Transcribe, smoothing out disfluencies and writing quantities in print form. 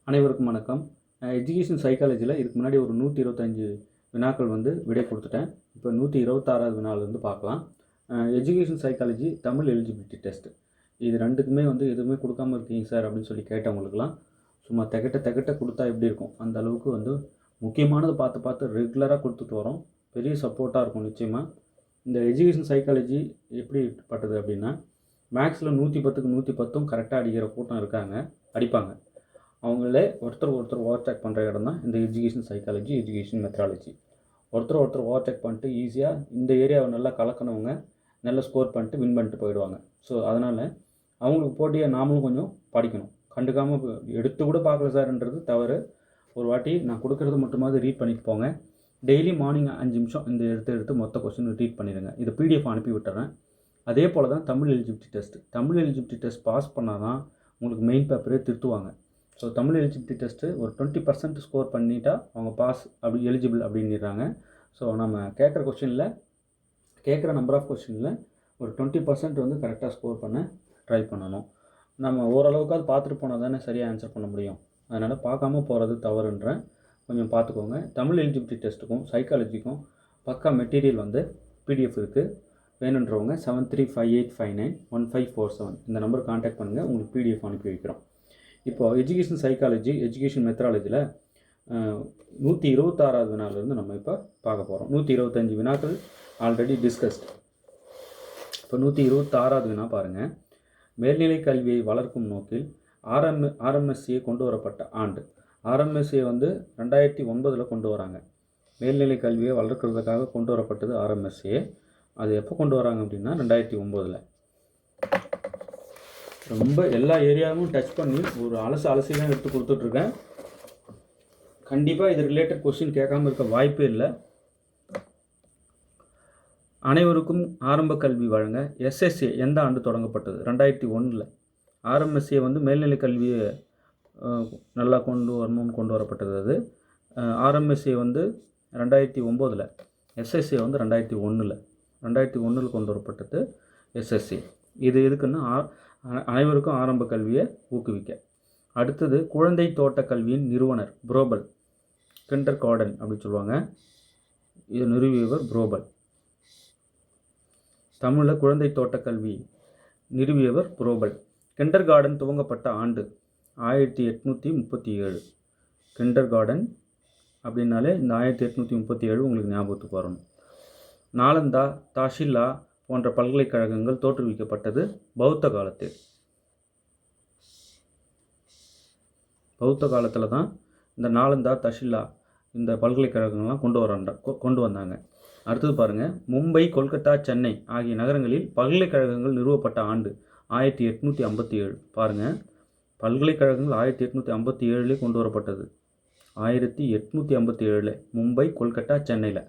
அனைவருக்கும் வணக்கம். எஜுகேஷன் சைக்காலஜியில் இதுக்கு முன்னாடி ஒரு 125 வினாக்கள் விடை கொடுத்துட்டேன். இப்போ 126வது வினாவிலேருந்து பார்க்கலாம். Education psychology Tamil eligibility test. இது ரெண்டுக்குமே எதுவுமே கொடுக்காமல் இருக்கீங்க சார் அப்படின்னு சொல்லி கேட்டவங்களுக்குலாம் சும்மா திகட்ட கொடுத்தா எப்படி இருக்கும், அந்த அளவுக்கு முக்கியமானதை பார்த்து ரெகுலராக கொடுத்துட்டு வரோம். பெரிய சப்போர்ட்டாக இருக்கும் நிச்சயமாக. இந்த எஜுகேஷன் சைக்காலஜி எப்படிப்பட்டது அப்படின்னா, மேக்ஸில் 110க்கு 110 கரெக்டாக அடிக்கிற கூட்டம் இருக்காங்க, அடிப்பாங்க. அவங்களே ஒருத்தர் ஓவர்டேக் பண்ணுற இடம் தான் இந்த எஜுகேஷன் சைக்காலஜி, எஜுகேஷன் மெத்தடாலஜி. ஒருத்தர் ஓவர்டேக் பண்ணிட்டு ஈஸியாக இந்த ஏரியாவை நல்லா கலக்கணவங்க நல்லா ஸ்கோர் பண்ணிட்டு வின் பண்ணிட்டு போயிடுவாங்க. ஸோ அதனால் அவங்களுக்கு போட்டியை நாமளும் கொஞ்சம் படிக்கணும். கண்டுக்காமல் எடுத்து கூட பார்க்கல சார்ன்றது தவறு. ஒரு வாட்டி நான் கொடுக்குறது மட்டுமாவது ரீட் பண்ணிட்டு போங்க. டெய்லி மார்னிங் 5 நிமிஷம் இந்த எடுத்து மொத்த கொஸ்டின் ரீட் பண்ணிடுங்க. இது பிடிஎஃப் அனுப்பி விட்டுறேன். அதே போல் தான் Tamil eligibility test. Tamil eligibility test pass பண்ணால் தான் உங்களுக்கு மெயின் பேப்பரே திருத்துவாங்க. ஸோ தமிழ் எலிஜிபிலிட்டி டெஸ்ட்டு ஒரு 20% ஸ்கோர் பண்ணிட்டா அவங்க பாஸ் எலிஜிபிள் அப்படின்றாங்க. ஸோ நம்ம கேட்குற கொஸ்டினில், கேட்குற நம்பர் ஆஃப் கொஸ்டினில் ஒரு 20% கரெக்டாக ஸ்கோர் பண்ண ட்ரை பண்ணணும். நம்ம ஓரளவுக்காவது பார்த்துட்டு போனால் தானே சரியாக ஆன்சர் பண்ண முடியும். அதனால் பார்க்காம போகிறது தவறுன்றேன். கொஞ்சம் பார்த்துக்கோங்க. தமிழ் எலிஜிபிலிட்டி டெஸ்ட்டுக்கும் சைக்காலஜிக்கும் பக்கா மெட்டீரியல் பிடிஎஃப் இருக்குது. வேணுன்றவங்க 7358591547 இந்த நம்பர் கான்டாக்ட் பண்ணுங்கள். உங்களுக்கு பிடிஎஃப் அனுப்பி வைக்கிறோம். இப்போது எஜுகேஷன் சைக்காலஜி, எஜுகேஷன் மெத்தடாலஜியில் 126வது வினாவிலேருந்து நம்ம இப்போ பார்க்க போகிறோம். 125 வினாக்கள் ஆல்ரெடி டிஸ்கஸ்ட். இப்போ 126வது வினா பாருங்கள். மேல்நிலை கல்வியை வளர்க்கும் நோக்கில் ஆர்எம்எஸ்சியை கொண்டு வரப்பட்ட ஆண்டு. ஆர்எம்எஸ்சியை 2009 கொண்டு வராங்க. மேல்நிலை கல்வியை வளர்க்குறதுக்காக கொண்டு வரப்பட்டது ஆர்எம்எஸ்சியை. அது எப்போ கொண்டு வராங்க அப்படின்னா 2009. ரொம்ப எல்லா ஏரியாவும் டச் பண்ணி ஒரு அலசி தான் எடுத்து கொடுத்துட்ருக்கேன். கண்டிப்பாக இது ரிலேட்டட் கொஸ்டின் கேட்காமல் இருக்க வாய்ப்பே இல்லை. அனைவருக்கும் ஆரம்ப கல்வி வழங்க எஸ்எஸ்ஏ எந்த ஆண்டு தொடங்கப்பட்டது? 2001. ஆர்எம்எஸ்ஏ மேல்நிலை கல்வியை நல்லா கொண்டு வரணும்னு கொண்டு வரப்பட்டது. அது ஆர்எம்எஸ்ஏ 2009. எஸ்எஸ்ஏ 2001. 2001 கொண்டு வரப்பட்டது எஸ்எஸ்ஏ. இது எதுக்குன்னா அனைவருக்கும் ஆரம்ப கல்வியை ஊக்குவிக்க. அடுத்தது குழந்தை தோட்ட கல்வியின் நிறுவனர் புரோபல். கிண்டர் கார்டன் அப்படின்னு சொல்லுவாங்க. இது நிறுவியவர் புரோபல். தமிழில் குழந்தை தோட்ட கல்வி நிறுவியவர் புரோபல். கிண்டர் கார்டன் துவங்கப்பட்ட ஆண்டு 1837. கிண்டர் கார்டன் அப்படின்னாலே இந்த 1837 உங்களுக்கு ஞாபகத்துக்கு வரணும். நாலந்தா, தாஷில்லா போன்ற பல்கலைக்கழகங்கள் தோற்றுவிக்கப்பட்டது பௌத்த காலத்தில். பௌத்த காலத்தில் தான் இந்த நாலந்தா, தஷில்லா இந்த பல்கலைக்கழகங்கள்லாம் கொண்டு வந்தாங்க. அடுத்தது பாருங்கள். மும்பை, கொல்கத்தா, சென்னை ஆகிய நகரங்களில் பல்கலைக்கழகங்கள் நிறுவப்பட்ட ஆண்டு 1857. பாருங்கள், பல்கலைக்கழகங்கள் 1857 கொண்டு வரப்பட்டது. 1857 மும்பை, கொல்கத்தா, சென்னையில்.